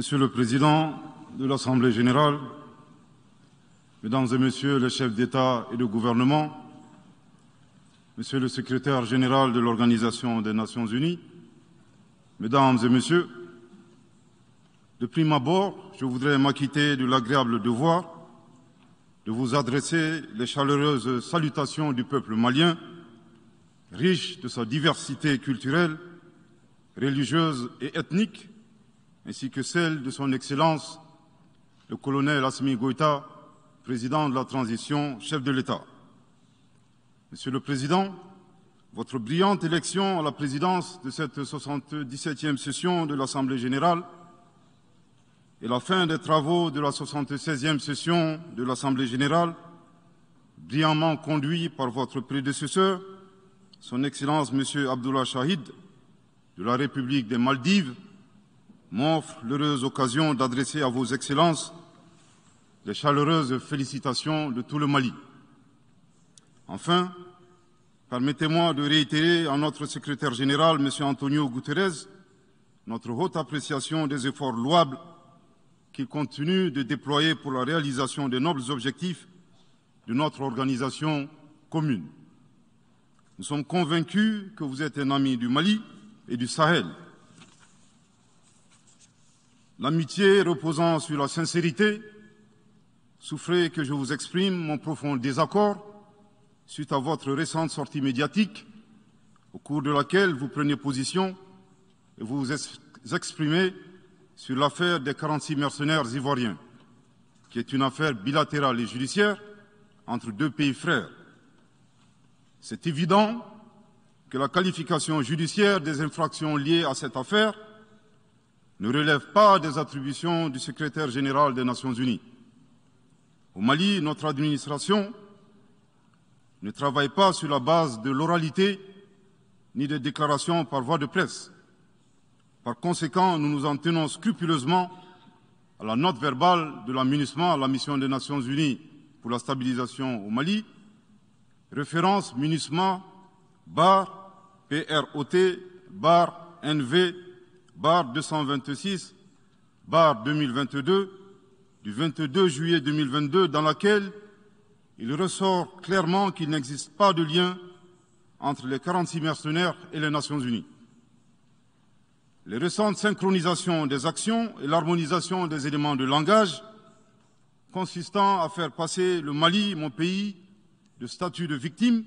Monsieur le Président de l'Assemblée générale, Mesdames et Messieurs les chefs d'État et de gouvernement, Monsieur le Secrétaire général de l'Organisation des Nations unies, Mesdames et Messieurs, de prime abord, je voudrais m'acquitter de l'agréable devoir de vous adresser les chaleureuses salutations du peuple malien, riche de sa diversité culturelle, religieuse et ethnique, ainsi que celle de son Excellence, le colonel Assimi Goïta, président de la transition, chef de l'État. Monsieur le Président, votre brillante élection à la présidence de cette 77e session de l'Assemblée générale et la fin des travaux de la 76e session de l'Assemblée générale, brillamment conduit par votre prédécesseur, son Excellence M. Abdullah Shahid, de la République des Maldives, m'offre l'heureuse occasion d'adresser à vos Excellences les chaleureuses félicitations de tout le Mali. Enfin, permettez-moi de réitérer à notre secrétaire général, M. Antonio Guterres, notre haute appréciation des efforts louables qu'il continue de déployer pour la réalisation des nobles objectifs de notre organisation commune. Nous sommes convaincus que vous êtes un ami du Mali et du Sahel. L'amitié reposant sur la sincérité souffrez que je vous exprime mon profond désaccord suite à votre récente sortie médiatique, au cours de laquelle vous prenez position et vous exprimez sur l'affaire des 46 mercenaires ivoiriens, qui est une affaire bilatérale et judiciaire entre deux pays frères. C'est évident que la qualification judiciaire des infractions liées à cette affaire ne relève pas des attributions du secrétaire général des Nations unies. Au Mali, notre administration ne travaille pas sur la base de l'oralité ni des déclarations par voie de presse. Par conséquent, nous nous en tenons scrupuleusement à la note verbale de la MINUSMA, la mission des Nations unies pour la stabilisation au Mali, référence MINUSMA bar PROT bar NV bar 226 bar 2022 du 22 juillet 2022, dans laquelle il ressort clairement qu'il n'existe pas de lien entre les 46 mercenaires et les Nations unies. Les récentes synchronisations des actions et l'harmonisation des éléments de langage consistant à faire passer le Mali, mon pays, de statut de victime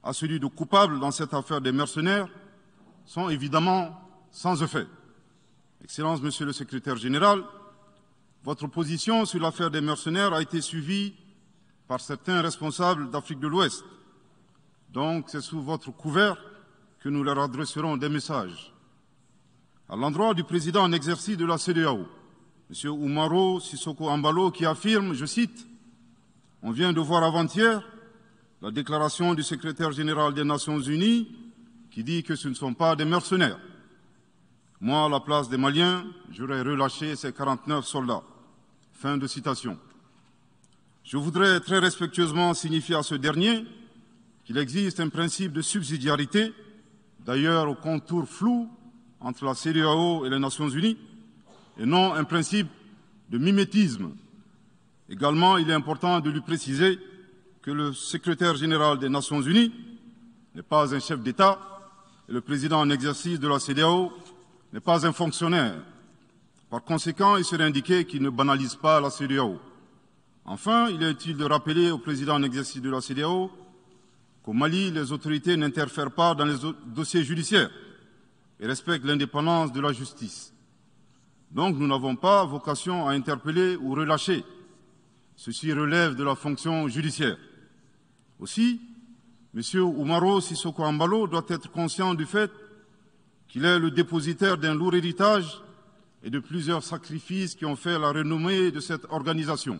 à celui de coupable dans cette affaire des mercenaires sont évidemment sans effet. Excellence, Monsieur le Secrétaire général, votre position sur l'affaire des mercenaires a été suivie par certains responsables d'Afrique de l'Ouest. Donc, c'est sous votre couvert que nous leur adresserons des messages. À l'endroit du président en exercice de la CEDEAO, M. Umaro Sissoko Embalo, qui affirme, je cite, « On vient de voir avant-hier la déclaration du secrétaire général des Nations unies qui dit que ce ne sont pas des mercenaires. Moi, à la place des Maliens, j'aurais relâché ces 49 soldats. » Fin de citation. Je voudrais très respectueusement signifier à ce dernier qu'il existe un principe de subsidiarité, d'ailleurs au contour flou entre la CEDEAO et les Nations unies, et non un principe de mimétisme. Également, il est important de lui préciser que le secrétaire général des Nations unies n'est pas un chef d'État et le président en exercice de la CEDEAO n'est pas un fonctionnaire. Par conséquent, il serait indiqué qu'il ne banalise pas la CEDEAO. Enfin, il est utile de rappeler au président en exercice de la CEDEAO qu'au Mali, les autorités n'interfèrent pas dans les dossiers judiciaires et respectent l'indépendance de la justice. Donc, nous n'avons pas vocation à interpeller ou relâcher. Ceci relève de la fonction judiciaire. Aussi, M. Umaro Sissoko Embalo doit être conscient du fait qu'il est le dépositaire d'un lourd héritage et de plusieurs sacrifices qui ont fait la renommée de cette organisation.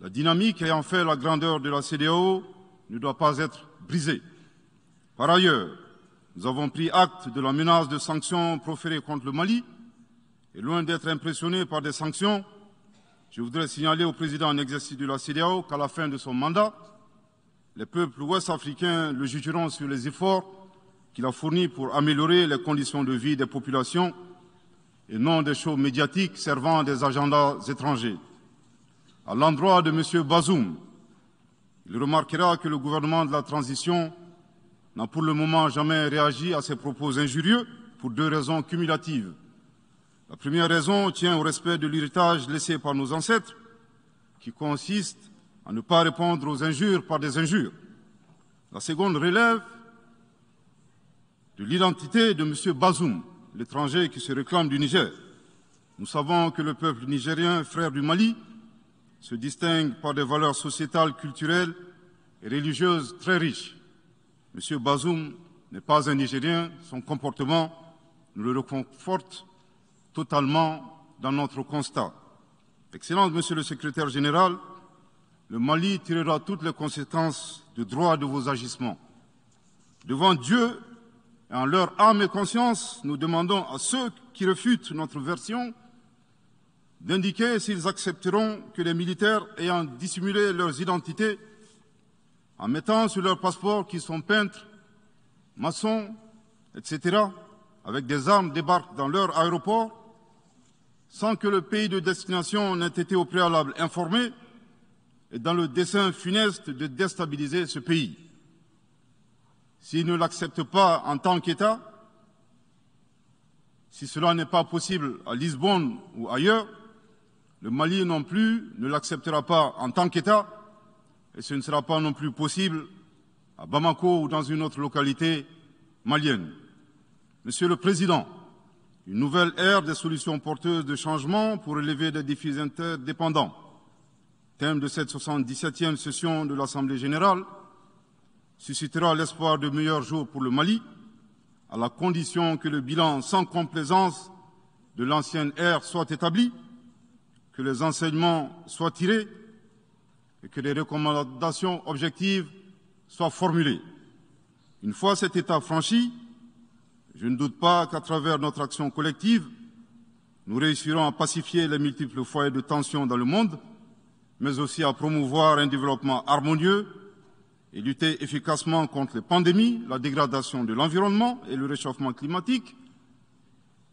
La dynamique ayant fait la grandeur de la CEDEAO ne doit pas être brisée. Par ailleurs, nous avons pris acte de la menace de sanctions proférées contre le Mali et loin d'être impressionnés par des sanctions, je voudrais signaler au président en exercice de la CEDEAO qu'à la fin de son mandat, les peuples ouest-africains le jugeront sur les efforts qu'il a fournis pour améliorer les conditions de vie des populations et non des shows médiatiques servant à des agendas étrangers. À l'endroit de M. Bazoum, il remarquera que le gouvernement de la transition n'a pour le moment jamais réagi à ces propos injurieux pour deux raisons cumulatives. La première raison tient au respect de l'héritage laissé par nos ancêtres, qui consiste à ne pas répondre aux injures par des injures. La seconde relève de l'identité de M. Bazoum, l'étranger qui se réclame du Niger. Nous savons que le peuple nigérien, frère du Mali, se distingue par des valeurs sociétales, culturelles et religieuses très riches. M. Bazoum n'est pas un Nigérien, son comportement nous le reconforte totalement dans notre constat. Excellence, Monsieur le Secrétaire général, le Mali tirera toutes les conséquences de droit de vos agissements. Devant Dieu et en leur âme et conscience, nous demandons à ceux qui refutent notre version d'indiquer s'ils accepteront que les militaires ayant dissimulé leurs identités en mettant sur leur passeport qu'ils sont peintres, maçons, etc., avec des armes débarquent dans leur aéroport sans que le pays de destination n'ait été au préalable informé et dans le dessein funeste de déstabiliser ce pays. S'ils ne l'acceptent pas en tant qu'État, si cela n'est pas possible à Lisbonne ou ailleurs, le Mali non plus ne l'acceptera pas en tant qu'État et ce ne sera pas non plus possible à Bamako ou dans une autre localité malienne. Monsieur le Président, une nouvelle ère des solutions porteuses de changement pour relever des défis interdépendants. Thème de cette 77e session de l'Assemblée générale, suscitera l'espoir de meilleurs jours pour le Mali, à la condition que le bilan sans complaisance de l'ancienne ère soit établi, que les enseignements soient tirés et que les recommandations objectives soient formulées. Une fois cette étape franchie, je ne doute pas qu'à travers notre action collective, nous réussirons à pacifier les multiples foyers de tension dans le monde, mais aussi à promouvoir un développement harmonieux et lutter efficacement contre les pandémies, la dégradation de l'environnement et le réchauffement climatique,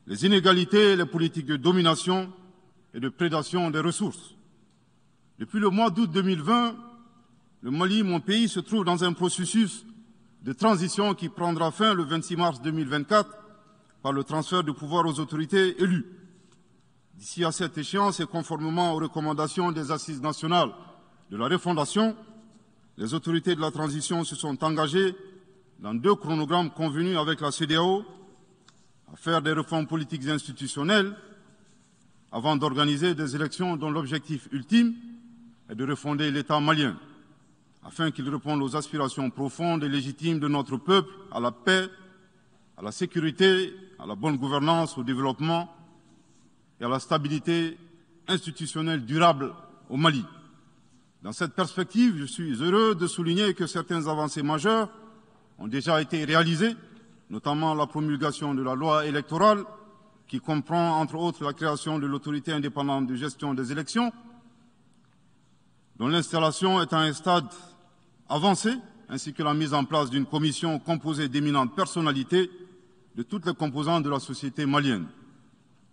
les inégalités et les politiques de domination et de prédation des ressources. Depuis le mois d'août 2020, le Mali, mon pays, se trouve dans un processus de transition qui prendra fin le 26 mars 2024 par le transfert de pouvoir aux autorités élues. D'ici à cette échéance et conformément aux recommandations des Assises nationales de la refondation, les autorités de la transition se sont engagées dans 2 chronogrammes convenus avec la CEDEAO à faire des réformes politiques et institutionnelles avant d'organiser des élections dont l'objectif ultime est de refonder l'État malien, afin qu'il réponde aux aspirations profondes et légitimes de notre peuple à la paix, à la sécurité, à la bonne gouvernance, au développement et à la stabilité institutionnelle durable au Mali. Dans cette perspective, je suis heureux de souligner que certaines avancées majeures ont déjà été réalisées, notamment la promulgation de la loi électorale, qui comprend entre autres la création de l'autorité indépendante de gestion des élections, dont l'installation est à un stade avancé, ainsi que la mise en place d'une commission composée d'éminentes personnalités de toutes les composantes de la société malienne,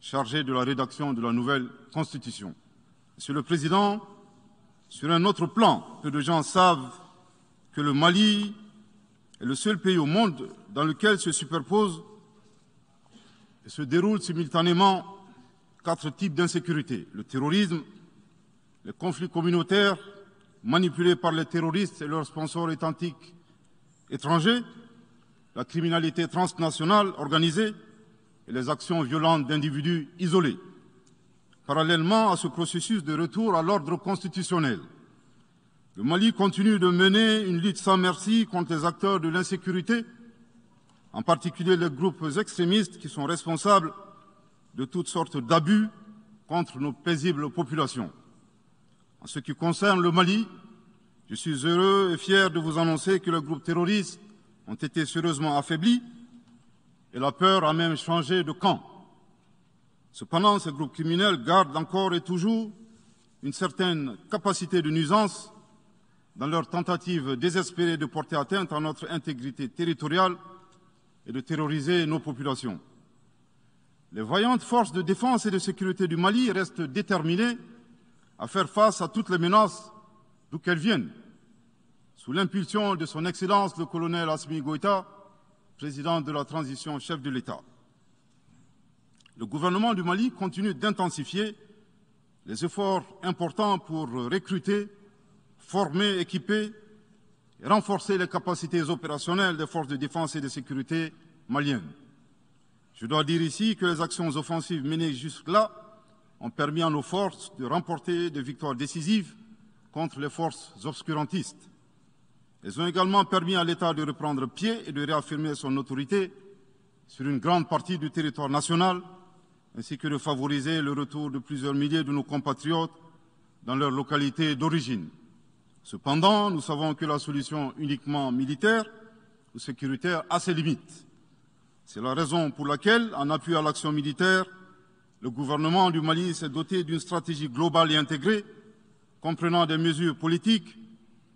chargée de la rédaction de la nouvelle Constitution. Monsieur le Président, sur un autre plan, peu de gens savent que le Mali est le seul pays au monde dans lequel se superposent et se déroulent simultanément 4 types d'insécurité: le terrorisme, les conflits communautaires manipulés par les terroristes et leurs sponsors étatiques étrangers, la criminalité transnationale organisée et les actions violentes d'individus isolés. Parallèlement à ce processus de retour à l'ordre constitutionnel, le Mali continue de mener une lutte sans merci contre les acteurs de l'insécurité, en particulier les groupes extrémistes qui sont responsables de toutes sortes d'abus contre nos paisibles populations. En ce qui concerne le Mali, je suis heureux et fier de vous annoncer que les groupes terroristes ont été sérieusement affaiblis et la peur a même changé de camp. Cependant, ces groupes criminels gardent encore et toujours une certaine capacité de nuisance dans leur tentative désespérée de porter atteinte à notre intégrité territoriale et de terroriser nos populations. Les vaillantes forces de défense et de sécurité du Mali restent déterminées à faire face à toutes les menaces d'où qu'elles viennent, sous l'impulsion de son Excellence le colonel Assimi Goïta, président de la transition, chef de l'État. Le gouvernement du Mali continue d'intensifier les efforts importants pour recruter, former, équiper et renforcer les capacités opérationnelles des forces de défense et de sécurité maliennes. Je dois dire ici que les actions offensives menées jusque-là ont permis à nos forces de remporter des victoires décisives contre les forces obscurantistes. Elles ont également permis à l'État de reprendre pied et de réaffirmer son autorité sur une grande partie du territoire national, ainsi que de favoriser le retour de plusieurs milliers de nos compatriotes dans leur localité d'origine. Cependant, nous savons que la solution uniquement militaire ou sécuritaire a ses limites. C'est la raison pour laquelle, en appui à l'action militaire, le gouvernement du Mali s'est doté d'une stratégie globale et intégrée, comprenant des mesures politiques,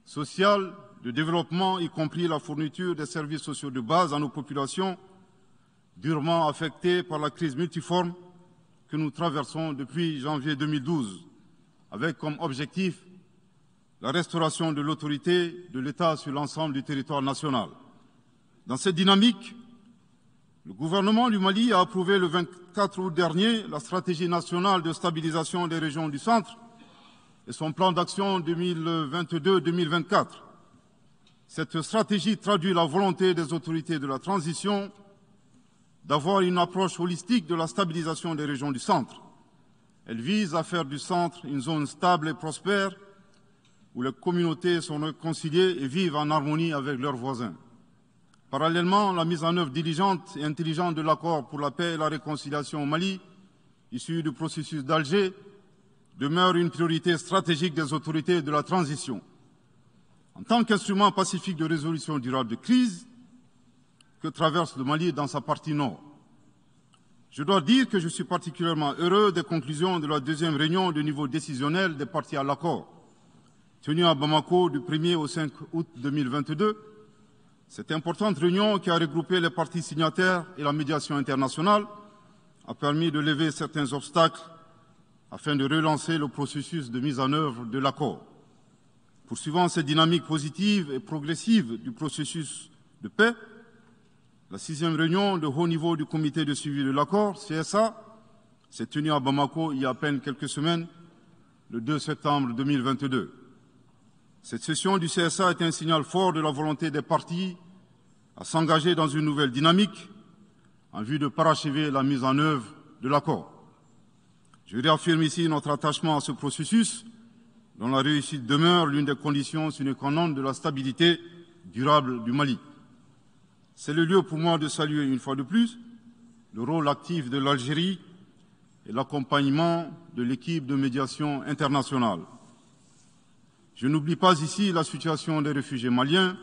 sociales, de développement, y compris la fourniture des services sociaux de base à nos populations, durement affectées par la crise multiforme que nous traversons depuis janvier 2012, avec comme objectif la restauration de l'autorité de l'État sur l'ensemble du territoire national. Dans cette dynamique, le gouvernement du Mali a approuvé le 24 août dernier la stratégie nationale de stabilisation des régions du centre et son plan d'action 2022-2024. Cette stratégie traduit la volonté des autorités de la transition d'avoir une approche holistique de la stabilisation des régions du centre. Elle vise à faire du centre une zone stable et prospère où les communautés sont réconciliées et vivent en harmonie avec leurs voisins. Parallèlement, la mise en œuvre diligente et intelligente de l'accord pour la paix et la réconciliation au Mali, issu du processus d'Alger, demeure une priorité stratégique des autorités de la transition. En tant qu'instrument pacifique de résolution durable de crise que traverse le Mali dans sa partie nord. Je dois dire que je suis particulièrement heureux des conclusions de la deuxième réunion de niveau décisionnel des parties à l'accord, tenue à Bamako du 1er au 5 août 2022. Cette importante réunion qui a regroupé les parties signataires et la médiation internationale a permis de lever certains obstacles afin de relancer le processus de mise en œuvre de l'accord. Poursuivant cette dynamique positive et progressive du processus de paix, la 6e réunion de haut niveau du comité de suivi de l'accord, CSA, s'est tenue à Bamako il y a à peine quelques semaines, le 2 septembre 2022. Cette session du CSA est un signal fort de la volonté des parties à s'engager dans une nouvelle dynamique en vue de parachever la mise en œuvre de l'accord. Je réaffirme ici notre attachement à ce processus dont la réussite demeure l'une des conditions sine qua non de la stabilité durable du Mali. C'est le lieu pour moi de saluer une fois de plus le rôle actif de l'Algérie et l'accompagnement de l'équipe de médiation internationale. Je n'oublie pas ici la situation des réfugiés maliens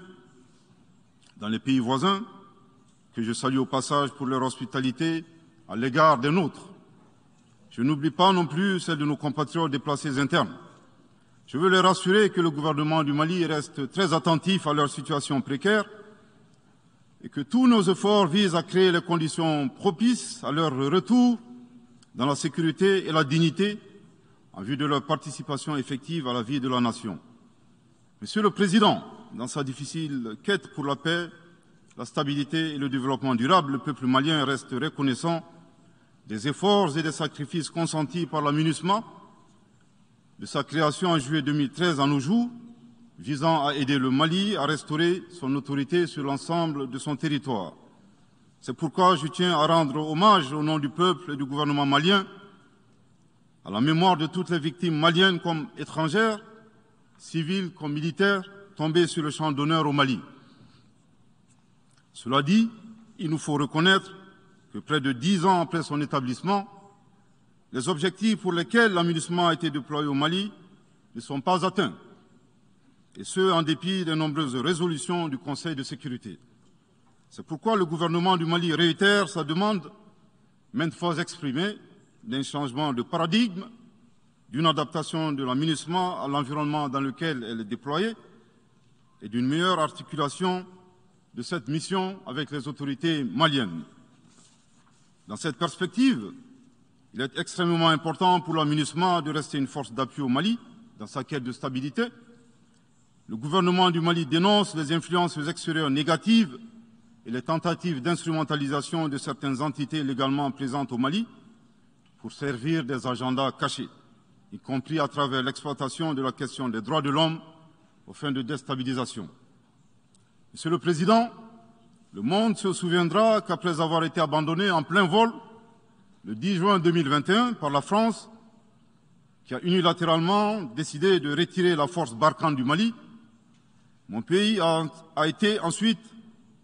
dans les pays voisins, que je salue au passage pour leur hospitalité à l'égard des nôtres. Je n'oublie pas non plus celle de nos compatriotes déplacés internes. Je veux les rassurer que le gouvernement du Mali reste très attentif à leur situation précaire et que tous nos efforts visent à créer les conditions propices à leur retour dans la sécurité et la dignité en vue de leur participation effective à la vie de la nation. Monsieur le Président, dans sa difficile quête pour la paix, la stabilité et le développement durable, le peuple malien reste reconnaissant des efforts et des sacrifices consentis par la MINUSMA, de sa création en juillet 2013 à nos jours, visant à aider le Mali à restaurer son autorité sur l'ensemble de son territoire. C'est pourquoi je tiens à rendre hommage au nom du peuple et du gouvernement malien à la mémoire de toutes les victimes maliennes comme étrangères, civiles comme militaires, tombées sur le champ d'honneur au Mali. Cela dit, il nous faut reconnaître que près de 10 ans après son établissement, les objectifs pour lesquels l'aménagement a été déployé au Mali ne sont pas atteints, et ce, en dépit des nombreuses résolutions du Conseil de sécurité. C'est pourquoi le gouvernement du Mali réitère sa demande, maintes fois exprimée, d'un changement de paradigme, d'une adaptation de l'aménagement à l'environnement dans lequel elle est déployée et d'une meilleure articulation de cette mission avec les autorités maliennes. Dans cette perspective, il est extrêmement important pour la MINUSMA de rester une force d'appui au Mali dans sa quête de stabilité. Le gouvernement du Mali dénonce les influences extérieures négatives et les tentatives d'instrumentalisation de certaines entités légalement présentes au Mali pour servir des agendas cachés, y compris à travers l'exploitation de la question des droits de l'homme aux fins de déstabilisation. Monsieur le Président, le monde se souviendra qu'après avoir été abandonné en plein vol le 10 juin 2021 par la France, qui a unilatéralement décidé de retirer la force Barkhane du Mali, mon pays a été ensuite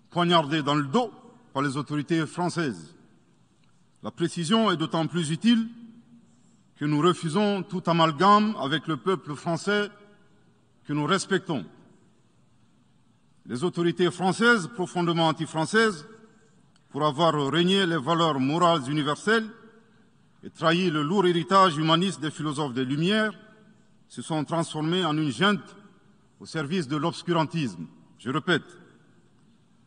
poignardé dans le dos par les autorités françaises. La précision est d'autant plus utile que nous refusons tout amalgame avec le peuple français que nous respectons. Les autorités françaises, profondément anti-françaises, pour avoir régné les valeurs morales universelles et trahi le lourd héritage humaniste des philosophes des Lumières, se sont transformées en une junte au service de l'obscurantisme. Je répète,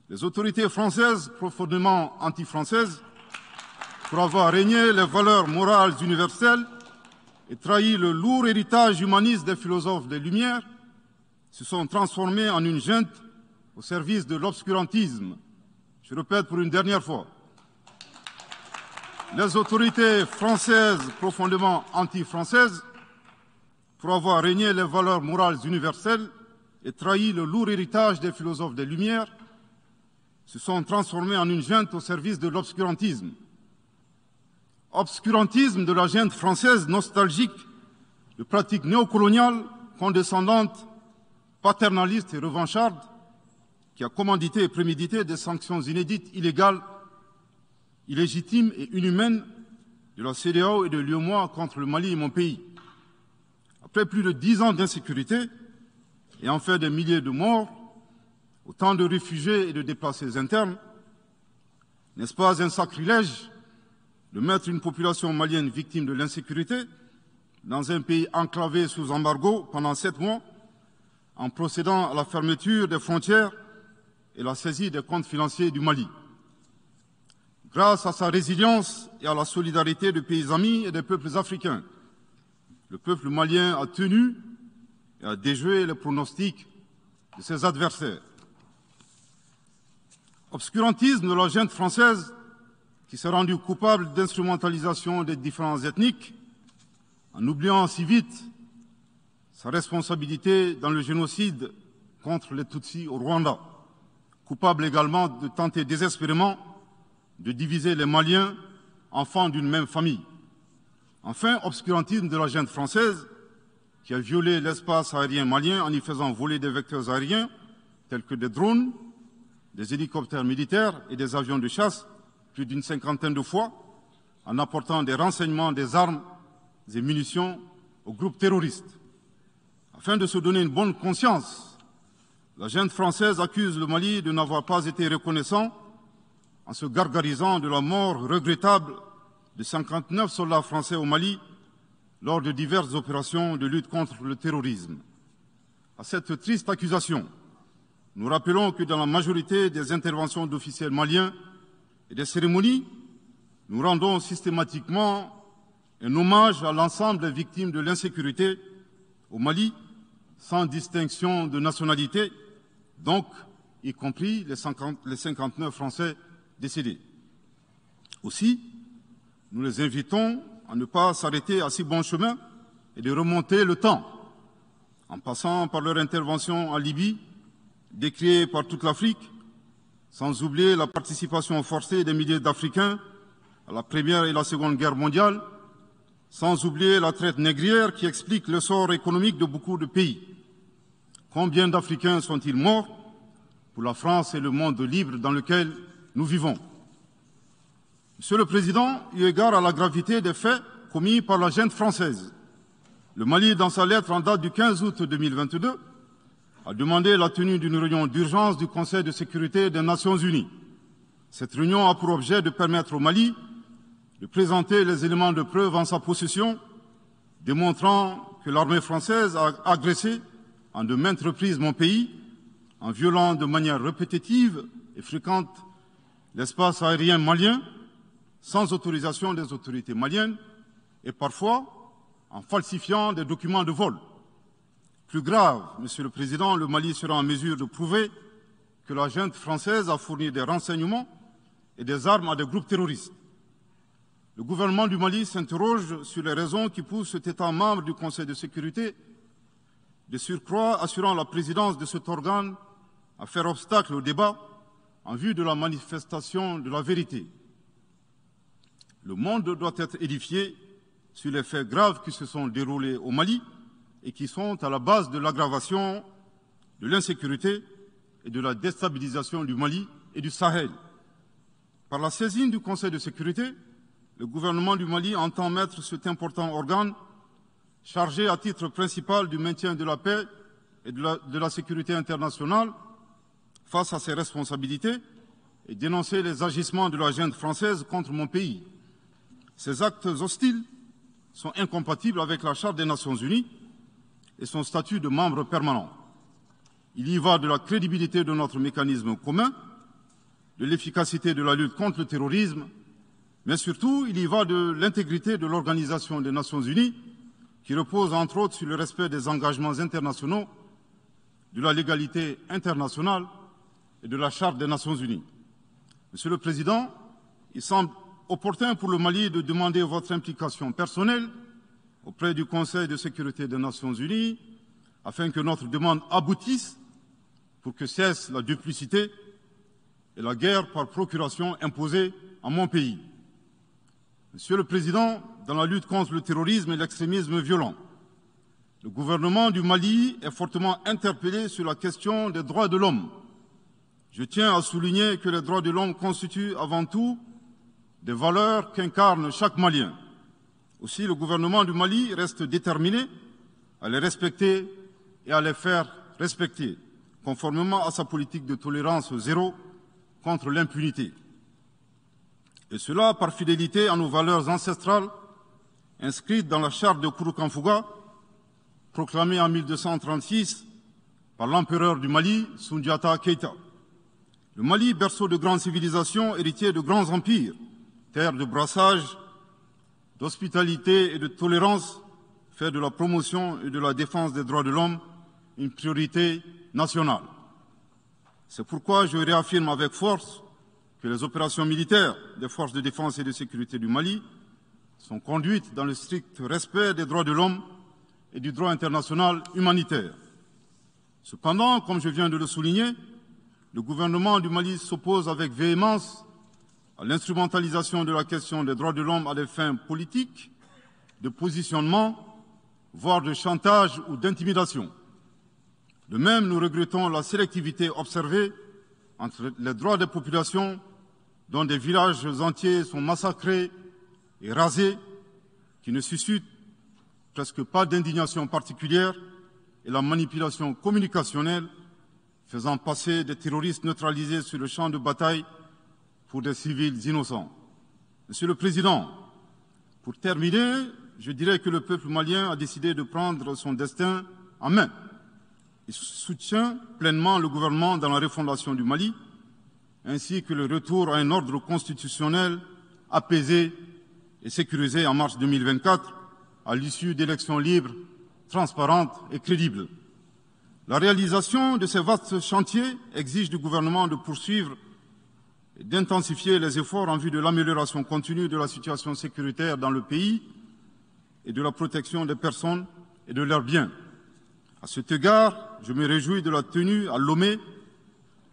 les autorités françaises, profondément anti-françaises, pour avoir régné les valeurs morales universelles et trahi le lourd héritage humaniste des philosophes des Lumières, se sont transformées en une junte au service de l'obscurantisme. Je répète pour une dernière fois. Les autorités françaises, profondément anti-françaises, pour avoir régné les valeurs morales universelles et trahi le lourd héritage des philosophes des Lumières, se sont transformées en une junte au service de l'obscurantisme. Obscurantisme de la junte française nostalgique, de pratiques néocoloniales, condescendantes, paternalistes et revanchardes, qui a commandité et prémédité des sanctions inédites, illégales, illégitimes et inhumaines de la CEDEAO et de l'UEMOA contre le Mali et mon pays. Après plus de 10 ans d'insécurité et en fait des milliers de morts, autant de réfugiés et de déplacés internes, n'est-ce pas un sacrilège de mettre une population malienne victime de l'insécurité dans un pays enclavé sous embargo pendant 7 mois, en procédant à la fermeture des frontières et la saisie des comptes financiers du Mali. Grâce à sa résilience et à la solidarité de pays amis et des peuples africains, le peuple malien a tenu et a déjoué les pronostics de ses adversaires. Obscurantisme de la junte française qui s'est rendue coupable d'instrumentalisation des différences ethniques, en oubliant si vite sa responsabilité dans le génocide contre les Tutsis au Rwanda, coupable également de tenter désespérément de diviser les Maliens, enfants d'une même famille. Enfin, obscurantisme de la junte française qui a violé l'espace aérien malien en y faisant voler des vecteurs aériens tels que des drones, des hélicoptères militaires et des avions de chasse plus d'une 50aine de fois, en apportant des renseignements, des armes et munitions aux groupes terroristes. Afin de se donner une bonne conscience, la junte française accuse le Mali de n'avoir pas été reconnaissant en se gargarisant de la mort regrettable de 59 soldats français au Mali lors de diverses opérations de lutte contre le terrorisme. À cette triste accusation, nous rappelons que dans la majorité des interventions d'officiels maliens et des cérémonies, nous rendons systématiquement un hommage à l'ensemble des victimes de l'insécurité au Mali, sans distinction de nationalité, donc y compris les 59 Français décédés. Aussi, nous les invitons à ne pas s'arrêter à si bon chemin et de remonter le temps, en passant par leur intervention en Libye, décriée par toute l'Afrique, sans oublier la participation forcée des milliers d'Africains à la Première et la Seconde Guerre mondiale, sans oublier la traite négrière qui explique le sort économique de beaucoup de pays. Combien d'Africains sont-ils morts pour la France et le monde libre dans lequel nous vivons? Monsieur le Président, eu égard à la gravité des faits commis par la junte française, le Mali, dans sa lettre en date du 15 août 2022, a demandé la tenue d'une réunion d'urgence du Conseil de sécurité des Nations Unies. Cette réunion a pour objet de permettre au Mali de présenter les éléments de preuve en sa possession, démontrant que l'armée française a agressé en de maintes reprises mon pays, en violant de manière répétitive et fréquente l'espace aérien malien, sans autorisation des autorités maliennes et parfois en falsifiant des documents de vol. Plus grave, Monsieur le Président, le Mali sera en mesure de prouver que la junte française a fourni des renseignements et des armes à des groupes terroristes. Le gouvernement du Mali s'interroge sur les raisons qui poussent cet État membre du Conseil de sécurité, de surcroît assurant la présidence de cet organe, à faire obstacle au débat en vue de la manifestation de la vérité. Le monde doit être édifié sur les faits graves qui se sont déroulés au Mali et qui sont à la base de l'aggravation de l'insécurité et de la déstabilisation du Mali et du Sahel. Par la saisine du Conseil de sécurité, le gouvernement du Mali entend mettre cet important organe chargé à titre principal du maintien de la paix et de la sécurité internationale face à ses responsabilités et dénoncer les agissements de la junte française contre mon pays. Ces actes hostiles sont incompatibles avec la Charte des Nations Unies et son statut de membre permanent. Il y va de la crédibilité de notre mécanisme commun, de l'efficacité de la lutte contre le terrorisme, mais surtout, il y va de l'intégrité de l'Organisation des Nations Unies, qui repose entre autres sur le respect des engagements internationaux, de la légalité internationale et de la Charte des Nations Unies. Monsieur le Président, il semble opportun pour le Mali de demander votre implication personnelle auprès du Conseil de sécurité des Nations Unies afin que notre demande aboutisse pour que cesse la duplicité et la guerre par procuration imposée à mon pays. Monsieur le Président, dans la lutte contre le terrorisme et l'extrémisme violent, le gouvernement du Mali est fortement interpellé sur la question des droits de l'homme. Je tiens à souligner que les droits de l'homme constituent avant tout des valeurs qu'incarne chaque Malien. Aussi, le gouvernement du Mali reste déterminé à les respecter et à les faire respecter, conformément à sa politique de tolérance zéro contre l'impunité. Et cela par fidélité à nos valeurs ancestrales inscrites dans la charte de Kouroukanfouga, proclamée en 1236 par l'empereur du Mali, Soundiata Keïta. Le Mali, berceau de grandes civilisations, héritier de grands empires, terre de brassage, d'hospitalité et de tolérance, fait de la promotion et de la défense des droits de l'homme une priorité nationale. C'est pourquoi je réaffirme avec force que les opérations militaires des forces de défense et de sécurité du Mali sont conduites dans le strict respect des droits de l'homme et du droit international humanitaire. Cependant, comme je viens de le souligner, le gouvernement du Mali s'oppose avec véhémence à l'instrumentalisation de la question des droits de l'homme à des fins politiques, de positionnement, voire de chantage ou d'intimidation. De même, nous regrettons la sélectivité observée entre les droits des populations dont des villages entiers sont massacrés et rasés, qui ne suscitent presque pas d'indignation particulière, et la manipulation communicationnelle faisant passer des terroristes neutralisés sur le champ de bataille pour des civils innocents. Monsieur le Président, pour terminer, je dirais que le peuple malien a décidé de prendre son destin en main. Il soutient pleinement le gouvernement dans la refondation du Mali, ainsi que le retour à un ordre constitutionnel apaisé et sécurisé en mars 2024, à l'issue d'élections libres, transparentes et crédibles. La réalisation de ces vastes chantiers exige du gouvernement de poursuivre et d'intensifier les efforts en vue de l'amélioration continue de la situation sécuritaire dans le pays et de la protection des personnes et de leurs biens. À cet égard, je me réjouis de la tenue à Lomé,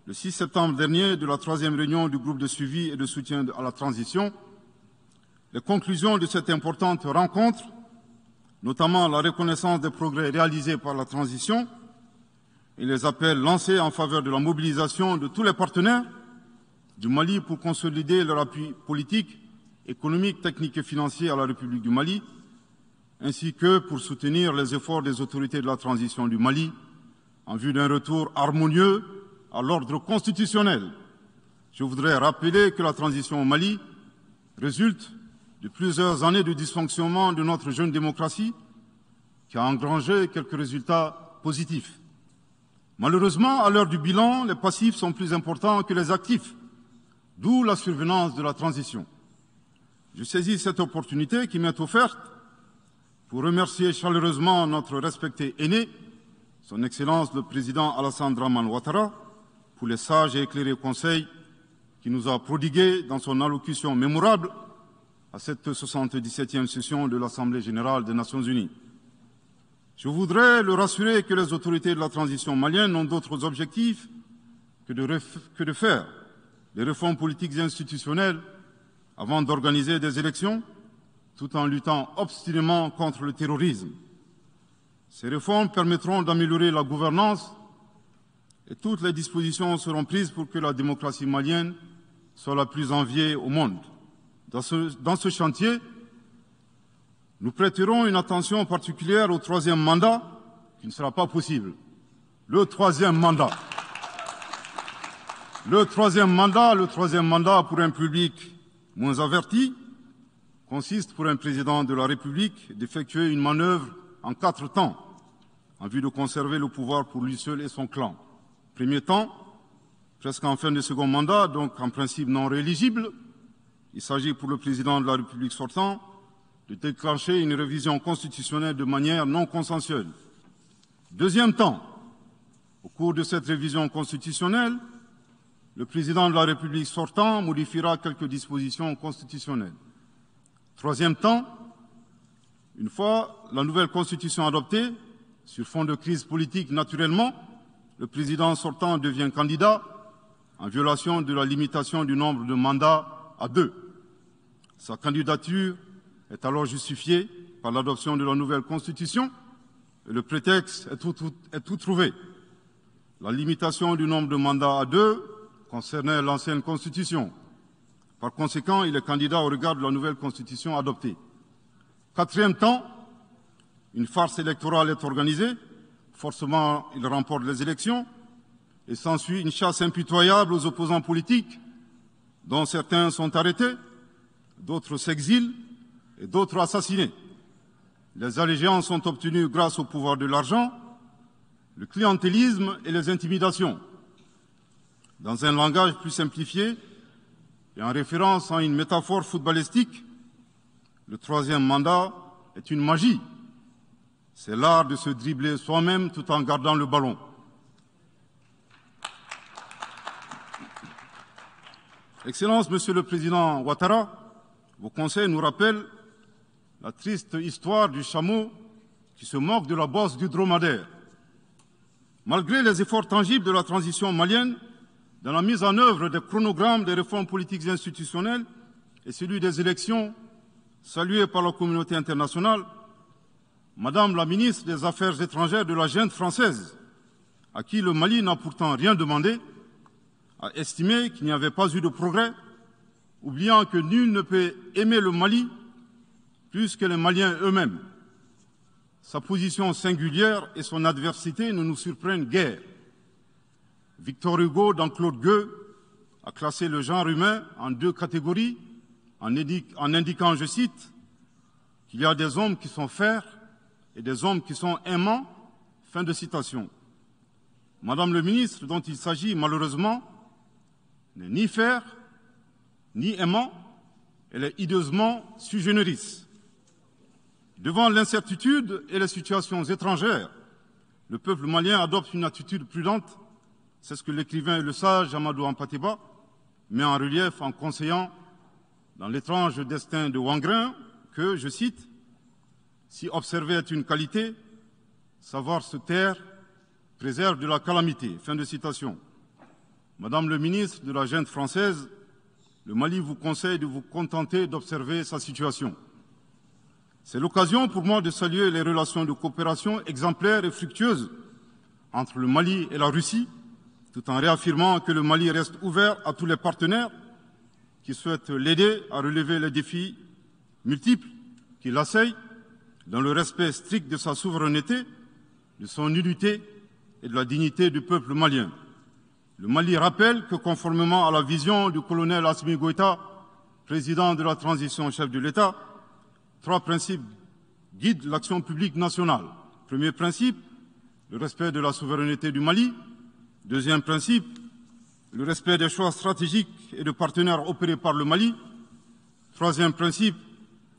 le 6 septembre dernier, de la 3e réunion du groupe de suivi et de soutien à la transition. Les conclusions de cette importante rencontre, notamment la reconnaissance des progrès réalisés par la transition et les appels lancés en faveur de la mobilisation de tous les partenaires du Mali pour consolider leur appui politique, économique, technique et financier à la République du Mali, ainsi que pour soutenir les efforts des autorités de la transition du Mali en vue d'un retour harmonieux à l'ordre constitutionnel. Je voudrais rappeler que la transition au Mali résulte de plusieurs années de dysfonctionnement de notre jeune démocratie qui a engrangé quelques résultats positifs. Malheureusement, à l'heure du bilan, les passifs sont plus importants que les actifs, d'où la survenance de la transition. Je saisis cette opportunité qui m'est offerte pour remercier chaleureusement notre respecté aîné, son Excellence le Président Alassane Dramane Ouattara, pour les sages et éclairés conseils qu'il nous a prodigués dans son allocution mémorable à cette 77e session de l'Assemblée générale des Nations unies. Je voudrais le rassurer que les autorités de la transition malienne n'ont d'autres objectifs que de faire des réformes politiques et institutionnelles avant d'organiser des élections, tout en luttant obstinément contre le terrorisme. Ces réformes permettront d'améliorer la gouvernance et toutes les dispositions seront prises pour que la démocratie malienne soit la plus enviée au monde. Dans ce chantier, nous prêterons une attention particulière au troisième mandat, qui ne sera pas possible. Le troisième mandat pour un public moins averti consiste pour un président de la République d'effectuer une manœuvre en 4 temps, en vue de conserver le pouvoir pour lui seul et son clan. Premier temps, presque en fin de second mandat, donc en principe non rééligible, il s'agit pour le président de la République sortant de déclencher une révision constitutionnelle de manière non consensuelle. Deuxième temps, au cours de cette révision constitutionnelle, le président de la République sortant modifiera quelques dispositions constitutionnelles. Troisième temps, une fois la nouvelle constitution adoptée, sur fond de crise politique naturellement, le président sortant devient candidat en violation de la limitation du nombre de mandats à 2. Sa candidature est alors justifiée par l'adoption de la nouvelle constitution et le prétexte est tout trouvé. La limitation du nombre de mandats à 2 concernait l'ancienne constitution. Par conséquent, il est candidat au regard de la nouvelle constitution adoptée. Quatrième temps, une farce électorale est organisée. Forcément, il remporte les élections et s'ensuit une chasse impitoyable aux opposants politiques, dont certains sont arrêtés, d'autres s'exilent et d'autres assassinés. Les allégeances sont obtenues grâce au pouvoir de l'argent, le clientélisme et les intimidations. Dans un langage plus simplifié et en référence à une métaphore footballistique, le troisième mandat est une magie. C'est l'art de se dribbler soi-même tout en gardant le ballon. Excellence, Monsieur le Président Ouattara, vos conseils nous rappellent la triste histoire du chameau qui se moque de la bosse du dromadaire. Malgré les efforts tangibles de la transition malienne, dans la mise en œuvre des chronogrammes des réformes politiques et institutionnelles et celui des élections, salués par la communauté internationale, Madame la ministre des Affaires étrangères de la junte française, à qui le Mali n'a pourtant rien demandé, a estimé qu'il n'y avait pas eu de progrès, oubliant que nul ne peut aimer le Mali plus que les Maliens eux-mêmes. Sa position singulière et son adversité ne nous surprennent guère. Victor Hugo, dans Claude Gueux, a classé le genre humain en 2 catégories, en indiquant, je cite, qu'il y a des hommes qui sont fers et des hommes qui sont aimants. Fin de citation. Madame le ministre, dont il s'agit malheureusement, n'est ni fer, ni aimant, elle est hideusement sui generis. Devant l'incertitude et les situations étrangères, le peuple malien adopte une attitude prudente. C'est ce que l'écrivain et le sage Amadou Hampâté-Bâ met en relief en conseillant dans l'étrange destin de Wangrin que, je cite, « Si observer est une qualité, savoir se taire préserve de la calamité ». Fin de citation. Madame le ministre de la junte française, le Mali vous conseille de vous contenter d'observer sa situation. C'est l'occasion pour moi de saluer les relations de coopération exemplaires et fructueuses entre le Mali et la Russie, tout en réaffirmant que le Mali reste ouvert à tous les partenaires qui souhaitent l'aider à relever les défis multiples qui l'assaillent, dans le respect strict de sa souveraineté, de son unité et de la dignité du peuple malien. Le Mali rappelle que, conformément à la vision du colonel Assimi Goïta, président de la transition chef de l'État, 3 principes guident l'action publique nationale. Premier principe, le respect de la souveraineté du Mali. Deuxième principe, le respect des choix stratégiques et de partenaires opérés par le Mali. Troisième principe,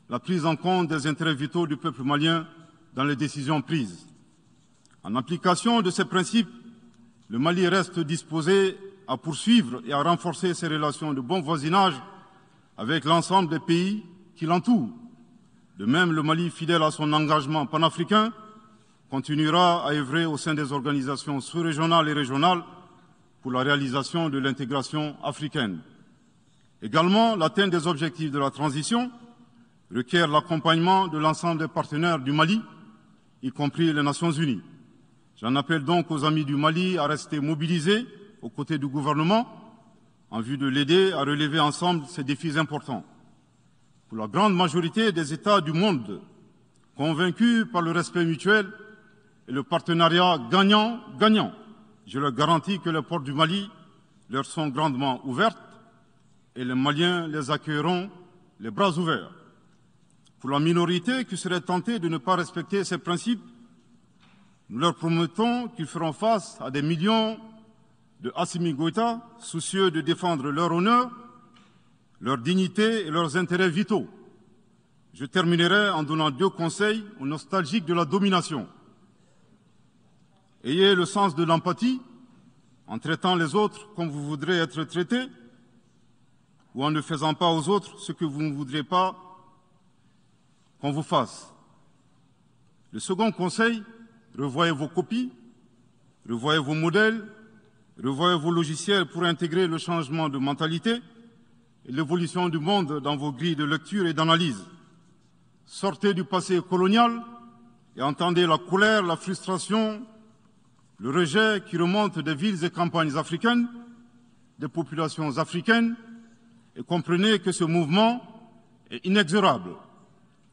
la prise en compte des intérêts vitaux du peuple malien dans les décisions prises. En application de ces principes, le Mali reste disposé à poursuivre et à renforcer ses relations de bon voisinage avec l'ensemble des pays qui l'entourent. De même, le Mali, fidèle à son engagement panafricain, continuera à œuvrer au sein des organisations sous-régionales et régionales pour la réalisation de l'intégration africaine. Également, l'atteinte des objectifs de la transition requiert l'accompagnement de l'ensemble des partenaires du Mali, y compris les Nations Unies. J'en appelle donc aux amis du Mali à rester mobilisés aux côtés du gouvernement en vue de l'aider à relever ensemble ces défis importants. Pour la grande majorité des États du monde, convaincus par le respect mutuel et le partenariat gagnant-gagnant, je leur garantis que les portes du Mali leur sont grandement ouvertes et les Maliens les accueilleront les bras ouverts. Pour la minorité qui serait tentée de ne pas respecter ces principes, nous leur promettons qu'ils feront face à des millions de Assimi Goïta, soucieux de défendre leur honneur, leur dignité et leurs intérêts vitaux. Je terminerai en donnant 2 conseils aux nostalgiques de la domination. Ayez le sens de l'empathie en traitant les autres comme vous voudrez être traités ou en ne faisant pas aux autres ce que vous ne voudrez pas qu'on vous fasse. Le second conseil, revoyez vos copies, revoyez vos modèles, revoyez vos logiciels pour intégrer le changement de mentalité et l'évolution du monde dans vos grilles de lecture et d'analyse. Sortez du passé colonial et entendez la colère, la frustration, le rejet qui remonte des villes et campagnes africaines, des populations africaines, et comprenez que ce mouvement est inexorable.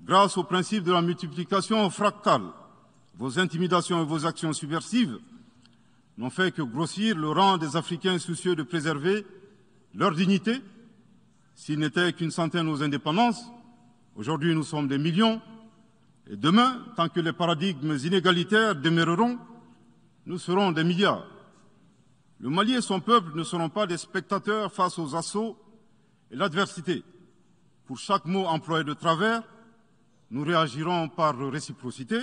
Grâce au principe de la multiplication fractale, vos intimidations et vos actions subversives n'ont fait que grossir le rang des Africains soucieux de préserver leur dignité. S'il n'était qu'une centaine aux indépendances, aujourd'hui nous sommes des millions, et demain, tant que les paradigmes inégalitaires demeureront, nous serons des milliards. Le Mali et son peuple ne seront pas des spectateurs face aux assauts et l'adversité. Pour chaque mot employé de travers, nous réagirons par réciprocité.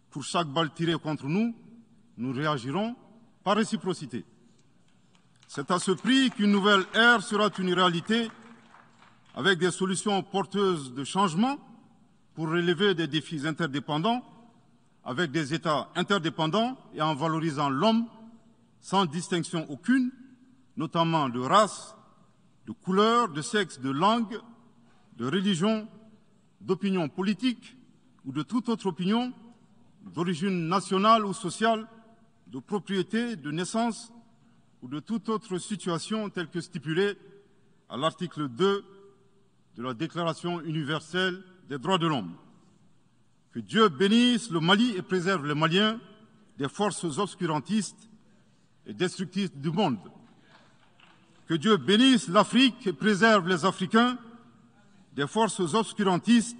Pour chaque balle tirée contre nous, nous réagirons par réciprocité. C'est à ce prix qu'une nouvelle ère sera une réalité avec des solutions porteuses de changement pour relever des défis interdépendants, avec des États interdépendants et en valorisant l'homme sans distinction aucune, notamment de race, de couleur, de sexe, de langue, de religion, d'opinion politique ou de toute autre opinion, d'origine nationale ou sociale, de propriété, de naissance ou de toute autre situation telle que stipulée à l'article 2 de la Déclaration universelle des droits de l'homme. Que Dieu bénisse le Mali et préserve les Maliens des forces obscurantistes et destructrices du monde. Que Dieu bénisse l'Afrique et préserve les Africains des forces obscurantistes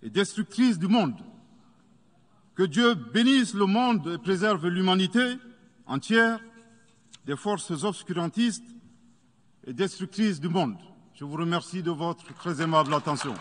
et destructrices du monde. Que Dieu bénisse le monde et préserve l'humanité entière des forces obscurantistes et destructrices du monde. Je vous remercie de votre très aimable attention.